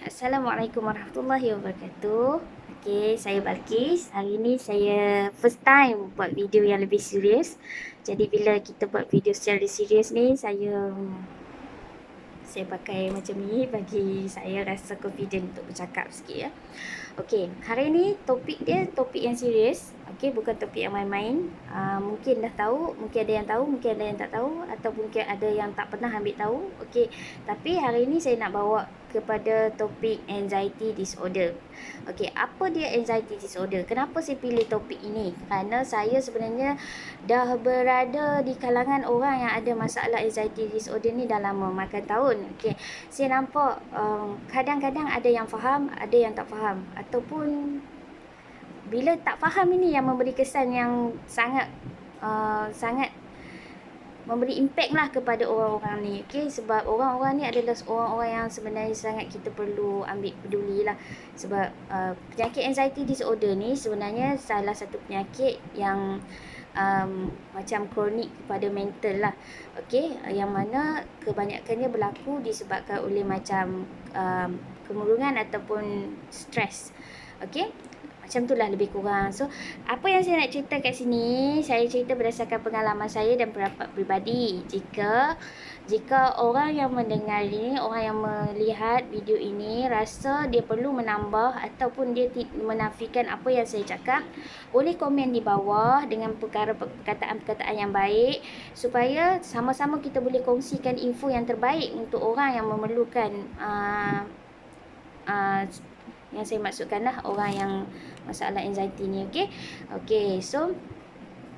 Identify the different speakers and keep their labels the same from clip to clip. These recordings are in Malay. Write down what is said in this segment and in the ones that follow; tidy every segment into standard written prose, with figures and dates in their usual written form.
Speaker 1: Assalamualaikum warahmatullahi wabarakatuh. Okey, saya Balkis. Hari ni saya first time buat video yang lebih serius. Jadi bila kita buat video secara serius ni, saya pakai macam ni bagi saya rasa confident untuk bercakap sikit ya. Okey, hari ni topik dia topik yang serius. Okey, bukan topik yang main-main. Mungkin dah tahu, mungkin ada yang tahu, mungkin ada yang tak tahu, atau mungkin ada yang tak pernah ambil tahu. Okey, tapi hari ni saya nak bawa kepada topik anxiety disorder. Okey, apa dia anxiety disorder? Kenapa saya pilih topik ini? Kerana saya sebenarnya dah berada di kalangan orang yang ada masalah anxiety disorder ni dah lama, makan tahun. Okey, saya nampak kadang-kadang ada yang faham, ada yang tak faham, ataupun bila tak faham ini yang memberi kesan yang sangat memberi impact lah kepada orang-orang ni. Okay? Sebab orang-orang ni adalah orang-orang yang sebenarnya sangat kita perlu ambil peduli lah. Sebab penyakit anxiety disorder ni sebenarnya salah satu penyakit yang macam kronik kepada mental lah. Okay? Yang mana kebanyakannya berlaku disebabkan oleh macam kemurungan ataupun stres. Okay? Macam tu lah lebih kurang. So, apa yang saya nak cerita kat sini, saya cerita berdasarkan pengalaman saya dan pendapat peribadi. Jika orang yang mendengar ini, orang yang melihat video ini rasa dia perlu menambah ataupun dia menafikan apa yang saya cakap, boleh komen di bawah dengan perkataan-perkataan yang baik supaya sama-sama kita boleh kongsikan info yang terbaik untuk orang yang memerlukan yang saya maksudkan lah orang yang masalah anxiety ni. Okey, so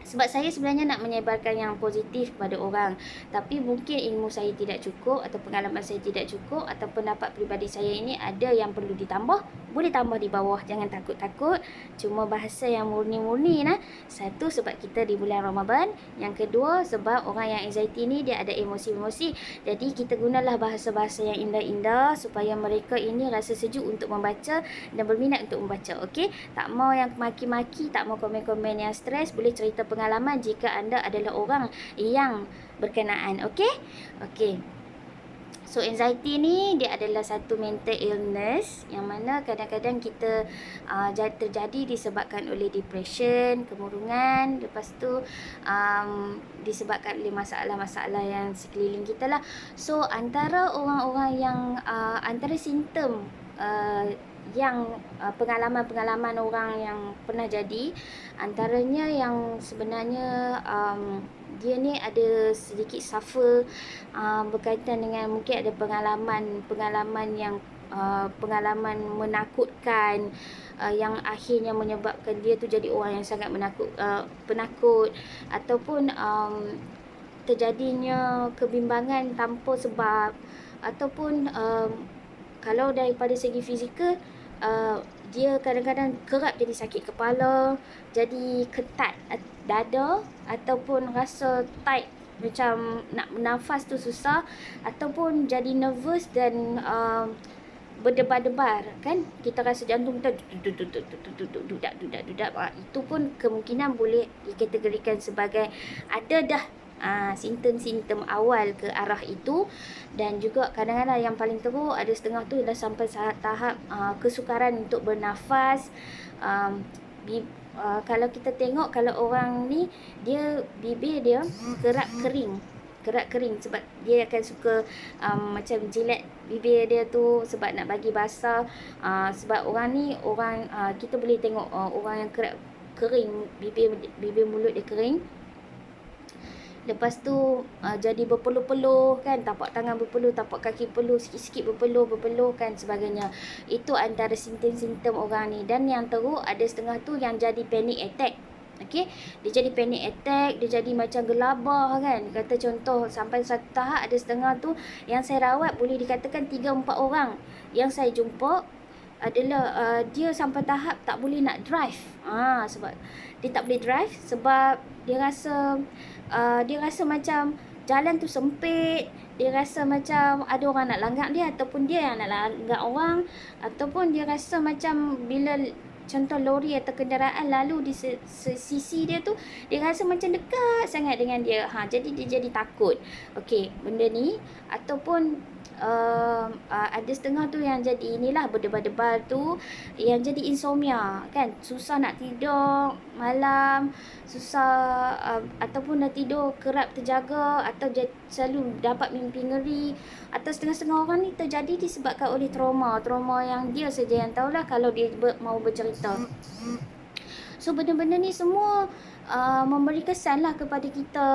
Speaker 1: sebab saya sebenarnya nak menyebarkan yang positif kepada orang, tapi mungkin ilmu saya tidak cukup atau pengalaman saya tidak cukup atau pendapat peribadi saya ini ada yang perlu ditambah, boleh tambah di bawah, jangan takut-takut. Cuma bahasa yang murni-murni lah. Satu, sebab kita di bulan Ramadan. Yang kedua, sebab orang yang anxiety ni dia ada emosi-emosi. Jadi kita gunalah bahasa-bahasa yang indah-indah supaya mereka ini rasa sejuk untuk membaca dan berminat untuk membaca. Okey, tak mau yang maki-maki, tak mau komen-komen yang stres, boleh cerita pengalaman jika anda adalah orang yang berkenaan. Okey. So anxiety ni dia adalah satu mental illness yang mana kadang-kadang kita terjadi disebabkan oleh depression, kemurungan, lepas tu disebabkan oleh masalah-masalah yang sekeliling kita lah. So antara orang-orang yang antara simptom yang pengalaman-pengalaman orang yang pernah jadi, antaranya yang sebenarnya dia ni ada sedikit suffer berkaitan dengan mungkin ada pengalaman yang pengalaman menakutkan yang akhirnya menyebabkan dia tu jadi orang yang sangat penakut, ataupun terjadinya kebimbangan tanpa sebab, ataupun kalau daripada segi fizikal, dia kadang-kadang kerap jadi sakit kepala, jadi ketat dada, ataupun rasa tight macam nak bernafas tu susah, ataupun jadi nervous dan berdebar-debar kan, kita rasa jantung kita dudak. Itu pun kemungkinan boleh dikategorikan sebagai ada dah simptom-simptom awal ke arah itu. Dan juga kadang-kadang yang paling teruk, ada setengah tu dah sampai tahap kesukaran untuk bernafas. Kalau kita tengok, kalau orang ni dia bibir dia kerap kering sebab dia akan suka macam jilat bibir dia tu sebab nak bagi basah. Sebab orang ni kita boleh tengok orang yang kerap kering, bibir mulut dia kering. Lepas tu jadi berpeluh-peluh kan, tapak tangan berpeluh, tapak kaki peluh, sikit-sikit berpeluh kan sebagainya. Itu antara simptom-simptom orang ni. Dan yang teruk, ada setengah tu yang jadi panic attack. Okey, dia jadi panic attack, dia jadi macam gelabah kan. Kata contoh sampai satu tahap ada setengah tu yang saya rawat boleh dikatakan 3-4 orang yang saya jumpa adalah dia sampai tahap tak boleh nak drive. Sebab dia tak boleh drive sebab dia rasa macam jalan tu sempit, dia rasa macam ada orang nak langgar dia, ataupun dia yang nak langgar orang, ataupun dia rasa macam bila contoh lori atau kenderaan lalu di sisi dia tu, dia rasa macam dekat sangat dengan dia. Jadi dia jadi takut. Okey, benda ni. Ataupun ada setengah tu yang jadi inilah berdebar-debar tu, yang jadi insomnia kan, susah nak tidur malam, susah ataupun dah tidur kerap terjaga, atau selalu dapat mimpi ngeri, atau setengah-setengah orang ni terjadi disebabkan oleh trauma yang dia saja yang tahulah kalau dia mau bercerita. So benda-benda ni semua memberi kesan lah kepada kita,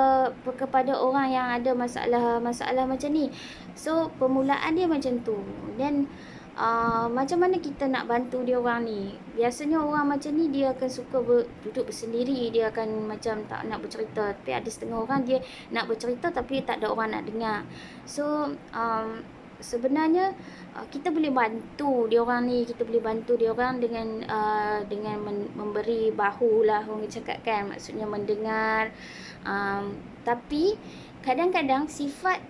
Speaker 1: kepada orang yang ada masalah macam ni. So permulaan dia macam tu. Dan macam mana kita nak bantu dia orang ni? Biasanya orang macam ni dia akan suka duduk bersendiri, dia akan macam tak nak bercerita. Tapi ada setengah orang dia nak bercerita tapi tak ada orang nak dengar. So sebenarnya kita boleh bantu dia orang ni, kita boleh bantu dia orang dengan memberi bahu lah, orang cakap kan, maksudnya mendengar. Tapi kadang-kadang sifat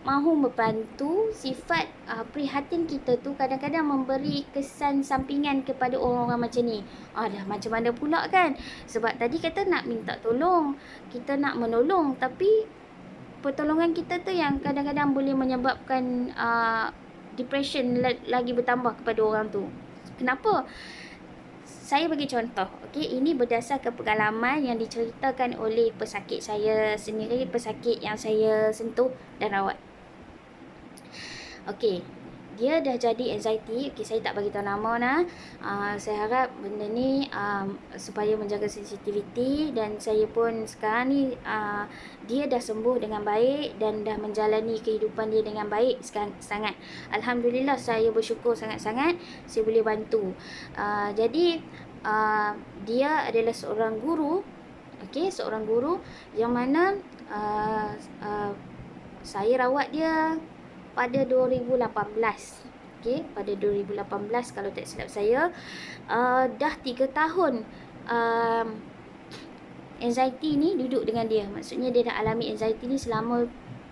Speaker 1: mahu membantu, sifat prihatin kita tu kadang-kadang memberi kesan sampingan kepada orang-orang macam ni. Dah macam mana pula kan? Sebab tadi kata nak minta tolong, kita nak menolong, tapi pertolongan kita tu yang kadang-kadang boleh menyebabkan depression lagi bertambah kepada orang tu. Kenapa? Saya bagi contoh. Okey, ini berdasarkan pengalaman yang diceritakan oleh pesakit saya sendiri, pesakit yang saya sentuh dan rawat. Okey, dia dah jadi anxiety. Okey, saya tak bagi tahu nama nah. Saya harap benda ni supaya menjaga sensitiviti, dan saya pun sekarang ni dia dah sembuh dengan baik dan dah menjalani kehidupan dia dengan baik sangat. Alhamdulillah, saya bersyukur sangat-sangat saya boleh bantu. Jadi dia adalah seorang guru. Okey, seorang guru yang mana saya rawat dia pada 2018. Okey, pada 2018 kalau tak silap saya. Dah 3 tahun anxiety ni duduk dengan dia. Maksudnya dia dah alami anxiety ni selama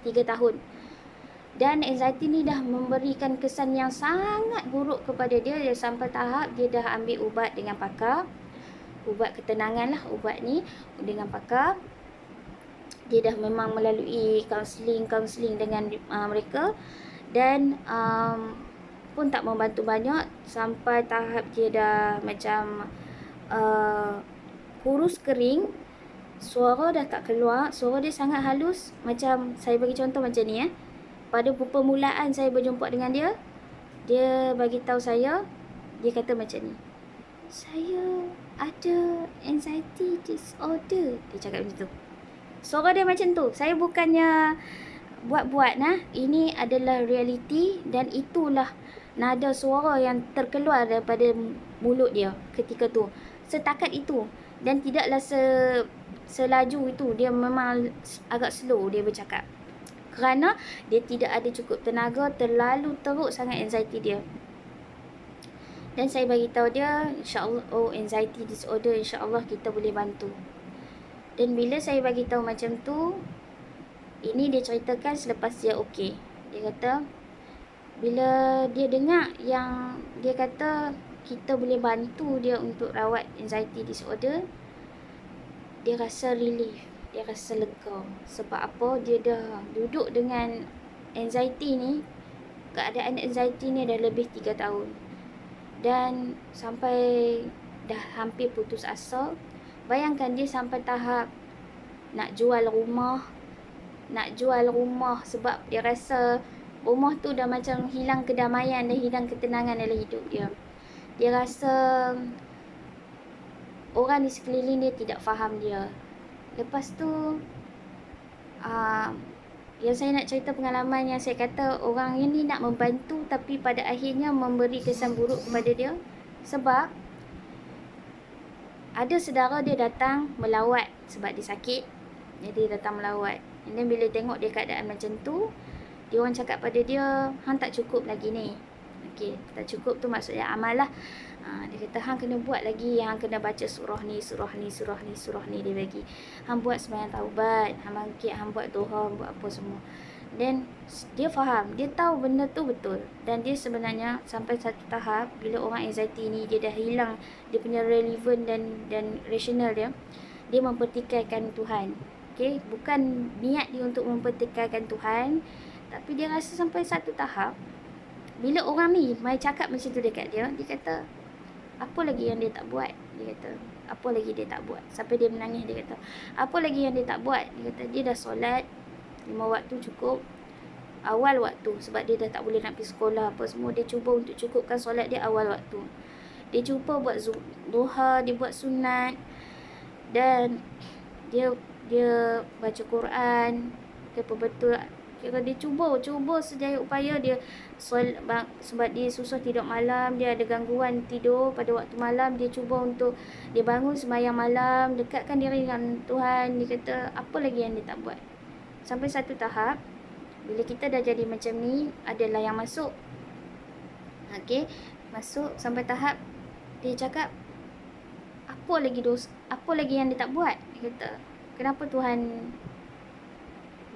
Speaker 1: 3 tahun. Dan anxiety ni dah memberikan kesan yang sangat buruk kepada dia. Dia sampai tahap dia dah ambil ubat dengan pakar. Ubat ketenangan lah ubat ni dengan pakar. Dia dah memang melalui kaunseling dengan mereka, dan pun tak membantu banyak, sampai tahap dia dah macam kurus kering, suara dah tak keluar, suara dia sangat halus. Macam saya bagi contoh macam ni pada permulaan saya berjumpa dengan dia, dia bagi tahu saya, dia kata macam ni, saya ada anxiety disorder. Dia cakap macam tu. Suara dia macam tu. Saya bukannya buat-buat nah. Ini adalah realiti, dan itulah nada suara yang terkeluar daripada mulut dia ketika tu. Setakat itu, dan tidaklah selaju itu. Dia memang agak slow dia bercakap, kerana dia tidak ada cukup tenaga, terlalu teruk sangat anxiety dia. Dan saya bagi tahu dia, insya-Allah, anxiety disorder, insya-Allah kita boleh bantu. Dan bila saya bagi tahu macam tu, ini dia ceritakan selepas dia okey. Dia kata bila dia dengar yang dia kata kita boleh bantu dia untuk rawat anxiety disorder, dia rasa relief, dia rasa lega. Sebab apa? Dia dah duduk dengan anxiety ni, keadaan anxiety ni dah lebih 3 tahun. Dan sampai dah hampir putus asa. Bayangkan dia sampai tahap nak jual rumah sebab dia rasa rumah tu dah macam hilang kedamaian dan hilang ketenangan dalam hidup dia. Dia rasa orang di sekeliling dia tidak faham dia. Lepas tu yang saya nak cerita pengalaman yang saya kata orang ini nak membantu tapi pada akhirnya memberi kesan buruk kepada dia. Sebab ada saudara dia datang melawat sebab dia sakit. Jadi dia datang melawat. Dan bila tengok dia keadaan macam tu, dia orang cakap pada dia, hang tak cukup lagi ni. Okey, tak cukup tu maksudnya amal lah. Dia kata hang kena buat lagi, hang kena baca surah ni dia bagi. Hang buat sembahyang taubat, hang bangkit, hang buat doa, buat apa semua. Dan dia faham, dia tahu benda tu betul. Dan dia sebenarnya sampai satu tahap bila orang anxiety ni dia dah hilang dia punya relevan dan rasional dia, dia mempertikaikan Tuhan. Okey, bukan niat dia untuk mempertikaikan Tuhan, tapi dia rasa sampai satu tahap bila orang ni mai cakap macam tu dekat dia, dia kata, apa lagi yang dia tak buat? Dia kata, apa lagi dia tak buat? Sampai dia menangis, dia kata, apa lagi yang dia tak buat? Dia kata, dia dah solat 5 waktu cukup. Awal waktu, sebab dia dah tak boleh nak pergi sekolah apa semua, dia cuba untuk cukupkan solat dia awal waktu. Dia cuba buat duha, dia buat sunat, dan dia baca Quran, apa betul. Kira dia cuba sejaya upaya dia sebab dia susah tidur malam, dia ada gangguan tidur pada waktu malam, dia cuba untuk dia bangun sembahyang malam, dekatkan diri dengan Tuhan. Dia kata apa lagi yang dia tak buat. Sampai satu tahap bila kita dah jadi macam ni, adalah yang masuk. Okey, masuk sampai tahap dia cakap, apa lagi yang dia tak buat? Dia kata, kenapa Tuhan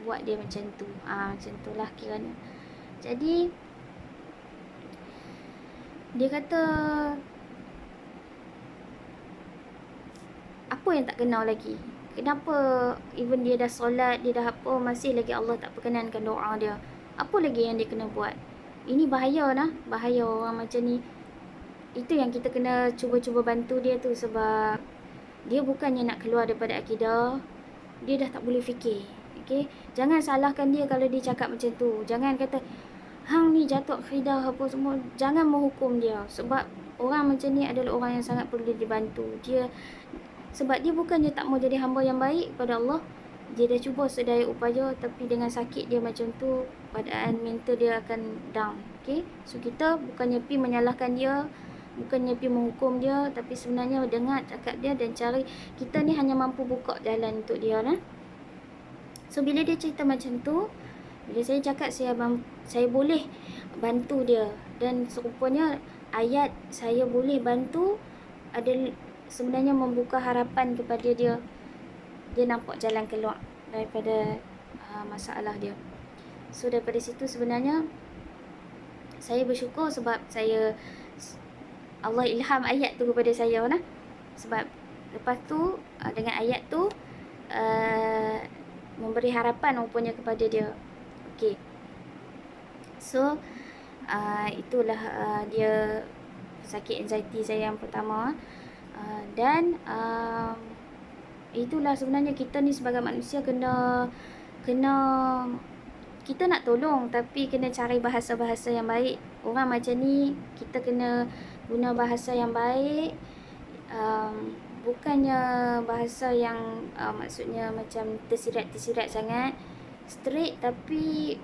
Speaker 1: buat dia macam tu? Macam tu lah kiranya. Jadi dia kata, apa yang tak kenal lagi? Kenapa even dia dah solat, dia dah apa, masih lagi Allah tak perkenankan doa dia? Apa lagi yang dia kena buat? Ini bahaya lah, bahaya orang macam ni. Itu yang kita kena cuba-cuba bantu dia tu, sebab dia bukannya nak keluar daripada akidah, dia dah tak boleh fikir. Okay? Jangan salahkan dia kalau dia cakap macam tu. Jangan kata, hang ni jatuh akidah apa semua. Jangan menghukum dia, sebab orang macam ni adalah orang yang sangat perlu dibantu. Sebab dia bukannya tak mau jadi hamba yang baik pada Allah. Dia dah cuba sedaya upaya, tapi dengan sakit dia macam tu, keadaan mental dia akan down. Okay? So kita bukannya pergi menyalahkan dia, bukannya pergi menghukum dia, tapi sebenarnya dengar cakap dia dan cari. Kita ni hanya mampu buka jalan untuk dia lah. So bila dia cerita macam tu, bila saya cakap saya boleh bantu dia, dan serupanya ayat saya boleh bantu adalah sebenarnya membuka harapan kepada dia. Dia nampak jalan keluar daripada masalah dia. So daripada situ sebenarnya saya bersyukur, sebab Allah ilham ayat tu kepada saya lah. Sebab lepas tu dengan ayat tu memberi harapan rupanya kepada dia. Okay. So itulah dia sakit anxiety saya yang pertama. Dan itulah sebenarnya kita ni sebagai manusia kena kita nak tolong, tapi kena cari bahasa-bahasa yang baik. Orang macam ni kita kena guna bahasa yang baik, bukannya bahasa yang maksudnya macam tersirat sangat, straight, tapi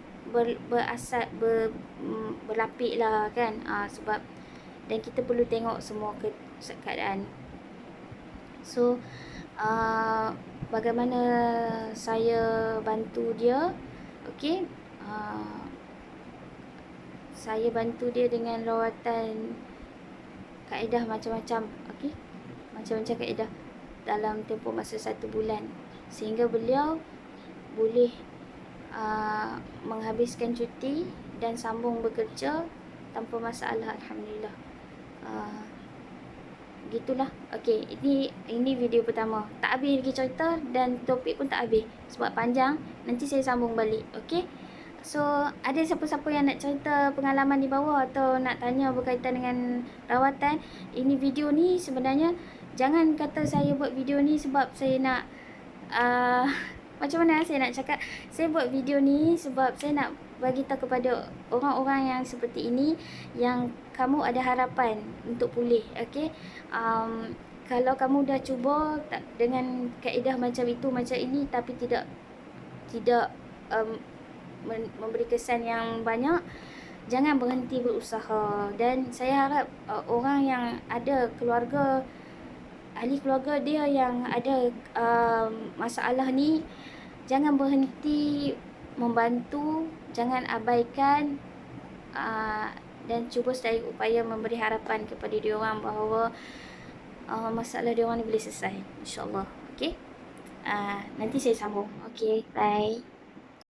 Speaker 1: berlapik lah kan. Sebab dan kita perlu tengok semua keadaan. So bagaimana saya bantu dia? Okey, saya bantu dia dengan rawatan kaedah macam-macam. Okey, macam-macam kaedah dalam tempoh masa 1 bulan, sehingga beliau boleh menghabiskan cuti dan sambung bekerja tanpa masalah, alhamdulillah. Gitulah. Okey, ini video pertama. Tak habis lagi cerita, dan topik pun tak habis sebab panjang. Nanti saya sambung balik. Okey. So, ada siapa-siapa yang nak cerita pengalaman di bawah atau nak tanya berkaitan dengan rawatan, ini video ni sebenarnya jangan kata saya buat video ni sebab saya nak macam mana saya nak cakap, saya buat video ni sebab saya nak bagi tahu kepada orang-orang yang seperti ini, yang kamu ada harapan untuk pulih. Okey, kalau kamu dah cuba dengan kaedah macam itu, macam ini, tapi tidak memberi kesan yang banyak, jangan berhenti berusaha. Dan saya harap orang yang ada keluarga, ahli keluarga dia yang ada masalah ni, jangan berhenti membantu, jangan abaikan, dan cuba sedaya upaya memberi harapan kepada dia orang bahawa masalah dia orang ni boleh selesai, insya-Allah. Okey, nanti saya sambung. Okey, bye.